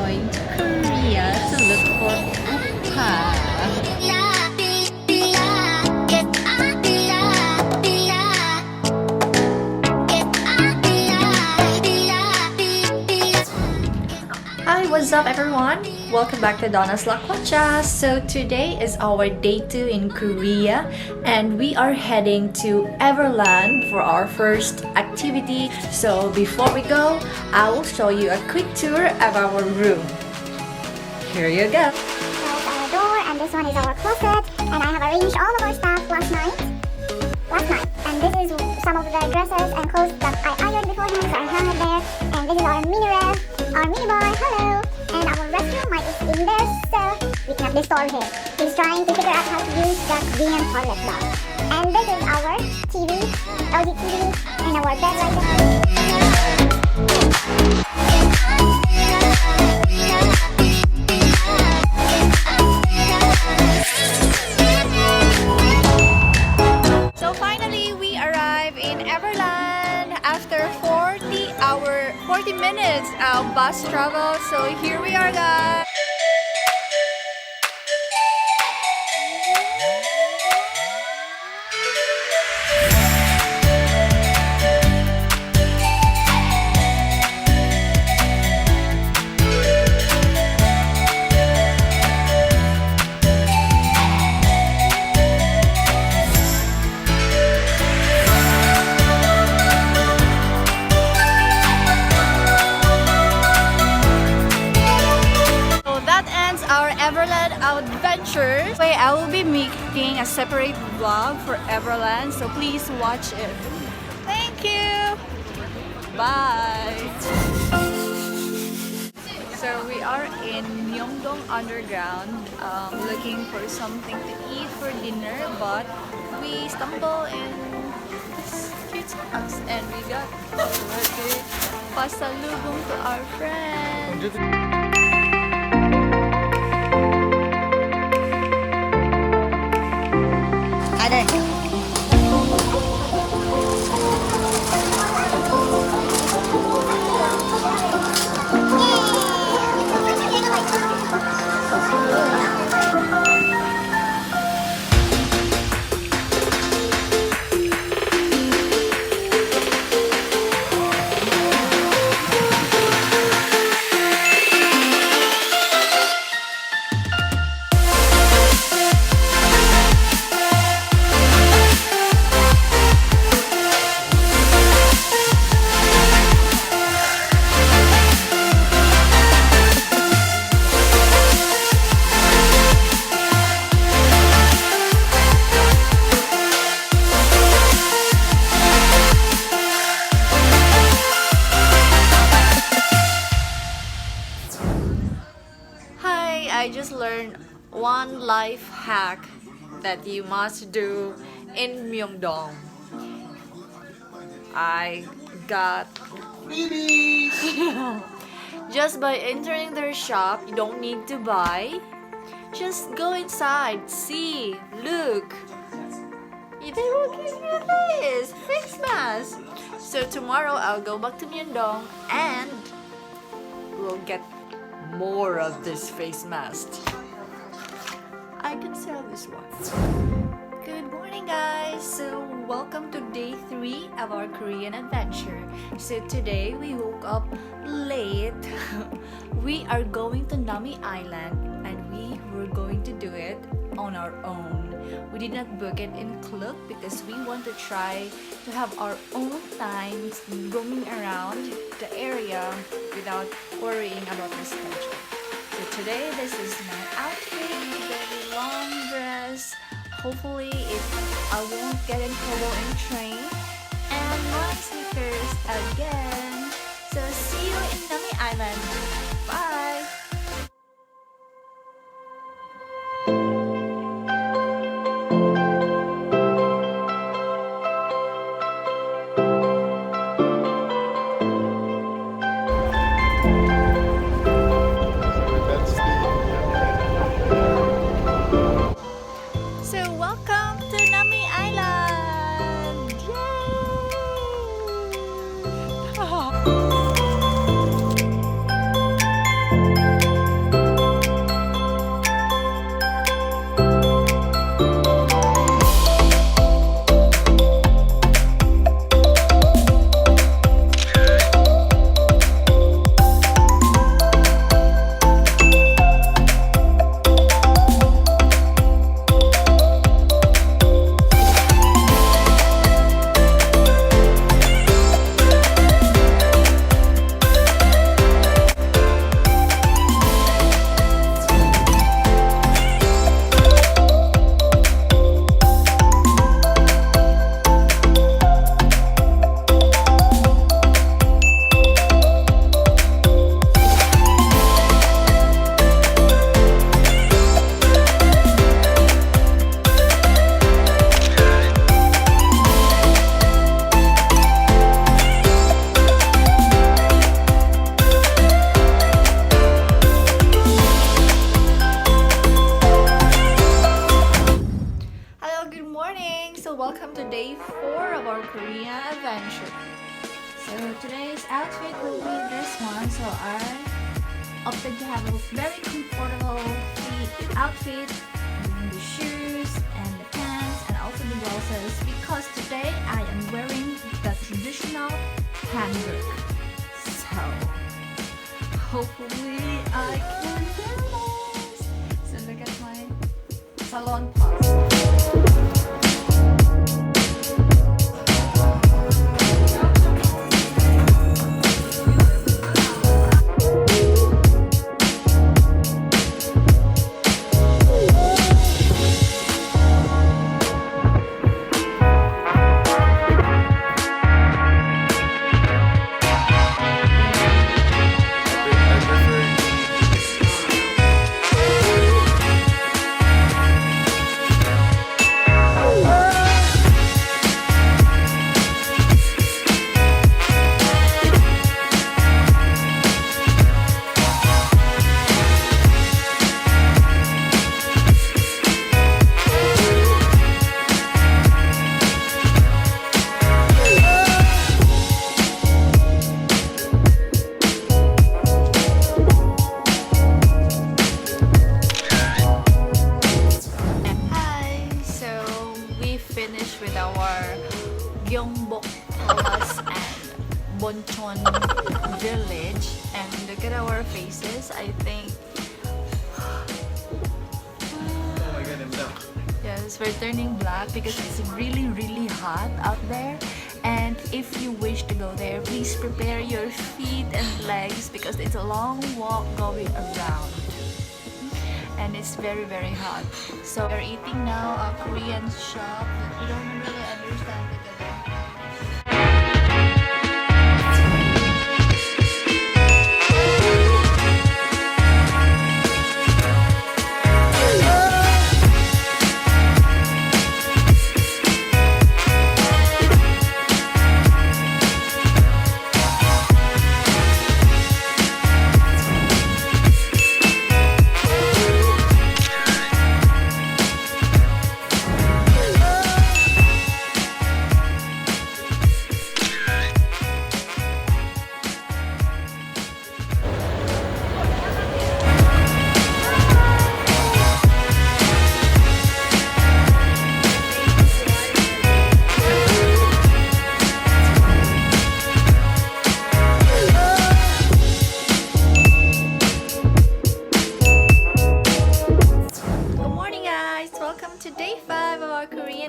going to Korea to look for oppa. Hi, what's up everyone? Welcome back to Donna's Lakwacha. So today is our day 2 in Korea and we are heading to Everland for our first activity. So before we go, I will show you a quick tour of our room. Here you go. There's our door and this one is our closet, and I have arranged all of our stuff last night. And this is some of the dresses and clothes that I ironed beforehand, so I hung it there. And this is our mini ref, our mini bar, hello. And our restroom, Mike is in there, so we can have this store here. He's trying to figure out how to use the green toilet bowl. And this is our TV, LG TV, and our bed right there. So finally, we arrive in Everland after 40 minutes of bus travel. So here we are, guys. Our Everland adventures. I will be making a separate vlog for Everland, so please watch it. Thank you. Bye. So we are in Myeongdong Underground, looking for something to eat for dinner, but we stumbled in this cute house and we got pasalubong to our friends. I just learned one life hack that you must do in Myeongdong. I got just by entering their shop, you don't need to buy. Just go inside, see, look. They will give you this face mask. So tomorrow I'll go back to Myeongdong and we'll get more of this face mask. I can sell this one. Good morning, guys. So welcome to day 3 of our Korean adventure. So today we woke up late. We are going to Nami Island and we were going to do it on our own. We did not book it in club because we want to try to have our own time roaming around the area without worrying about the schedule. So today this is my outfit, very long dress. Hopefully I won't get in trouble in train. And my sneakers again. So see you in Nami Island. Bye! outfit will be this one. So I opted to have a very comfortable outfit, the shoes and the pants and also the blouses, because today I am wearing the traditional handbook. So hopefully I can wear this. So look at my salon pose. Finished with our Myeongdong and Bonchon village, and look at our faces. I think yes, we're turning black because it's really hot out there. And if you wish to go there, please prepare your feet and legs because it's a long walk going around. And it's very hot. So we're eating now a Korean shop that we don't really understand it at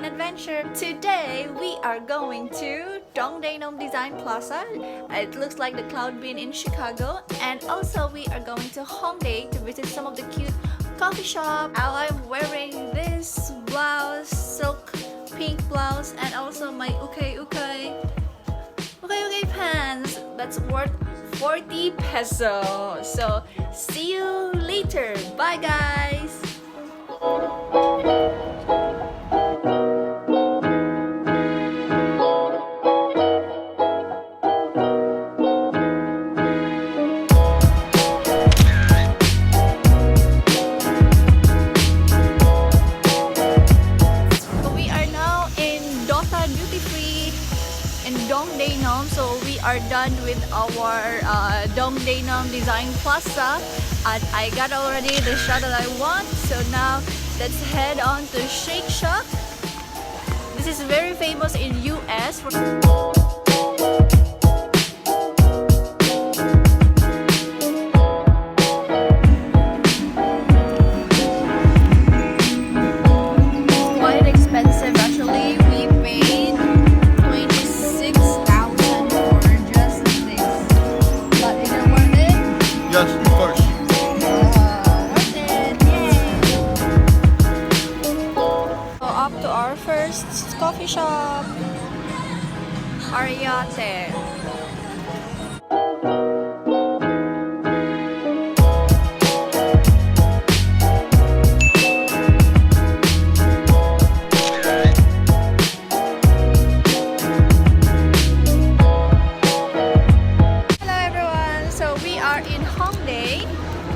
adventure. Today we are going to Hongdae Design Plaza. It looks like the Cloud Bean in Chicago, and also we are going to Hongdae to visit some of the cute coffee shop. Now I'm wearing this blouse, silk pink blouse, and also my uke pants that's worth 40 pesos. So see you later. Bye guys. So we are done with our Hongdae Design Plaza, and I got already the shot that I want. So now let's head on to Shake Shack. This is very famous in US. Quite expensive actually. We paid 26,000 for just this. But is it worth it? Yes, of course. Worth it. Yay! So up to our first coffee shop. Ariate.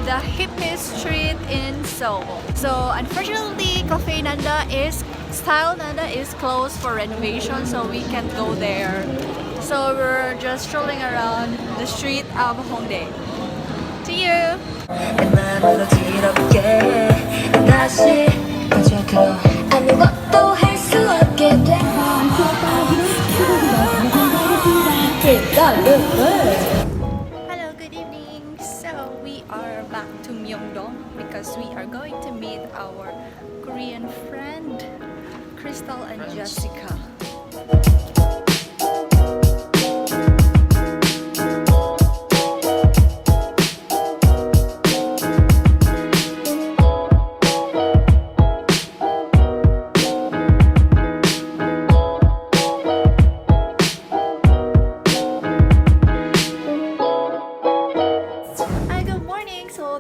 The hippest street in Seoul. So unfortunately, Cafe Nanda is Style Nanda is closed for renovation, so we can't go there. So we're just strolling around the street of Hongdae. See you! 맘으로 지럽게 다시 빠져들어 아무것도 할 수 없게 돼 Hello, good evening. So we are back to Myeongdong because we are going to meet our Korean friend Crystal and Jessica.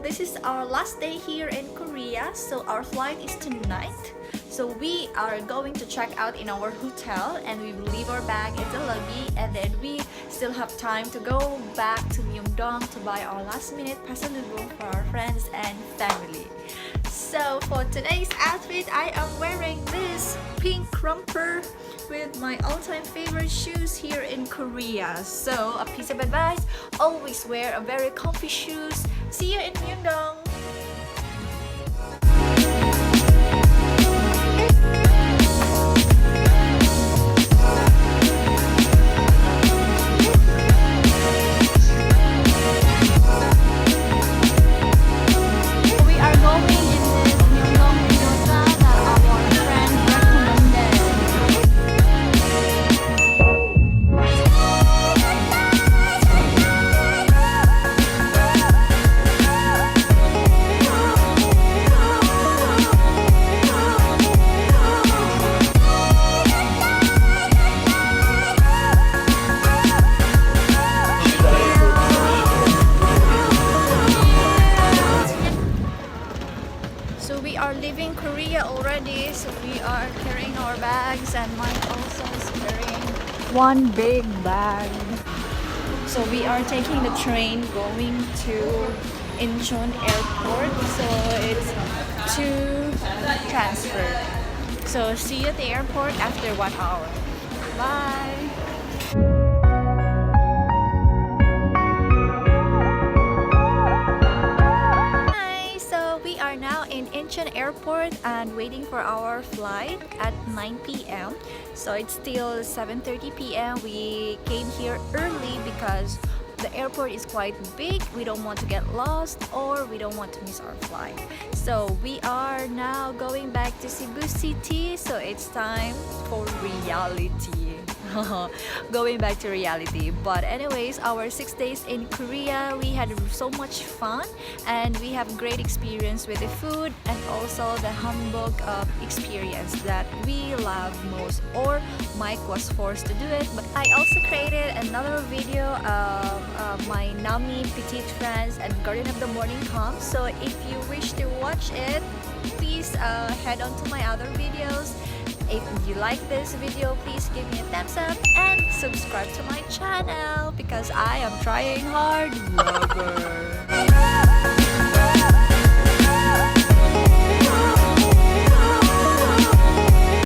This is our last day here in Korea, so our flight is tonight. So we are going to check out in our hotel and we will leave our bag in the lobby, and then we still have time to go back to Myeongdong to buy our last minute passenger room for our friends and family. So for today's outfit, I am wearing this pink romper with my all-time favorite shoes here in Korea. So a piece of advice, always wear a very comfy shoes. See you in Myeongdong! We are going in this Myeongdong Plaza that our friend recommended. So we are leaving Korea already, so we are carrying our bags, and Mike also is carrying one big bag. So we are taking the train going to Incheon Airport, so it's two transfer. So see you at the airport after 1 hour. Bye! We are now in Incheon Airport and waiting for our flight at 9 p.m. So it's still 7:30 p.m. We came here early because the airport is quite big. We don't want to get lost or we don't want to miss our flight. So we are now going back to Cebu City. So it's time for reality. Going back to reality. But anyways, our 6 days in Korea, we had so much fun and we have great experience with the food and also the hanbok experience that we love most, or Mike was forced to do it. But I also created another video of my Nami petite friends and Garden of the Morning Calm. So if you wish to watch it, please head on to my other videos. If you like this video, please give me a thumbs up and subscribe to my channel because I am trying hard, lover.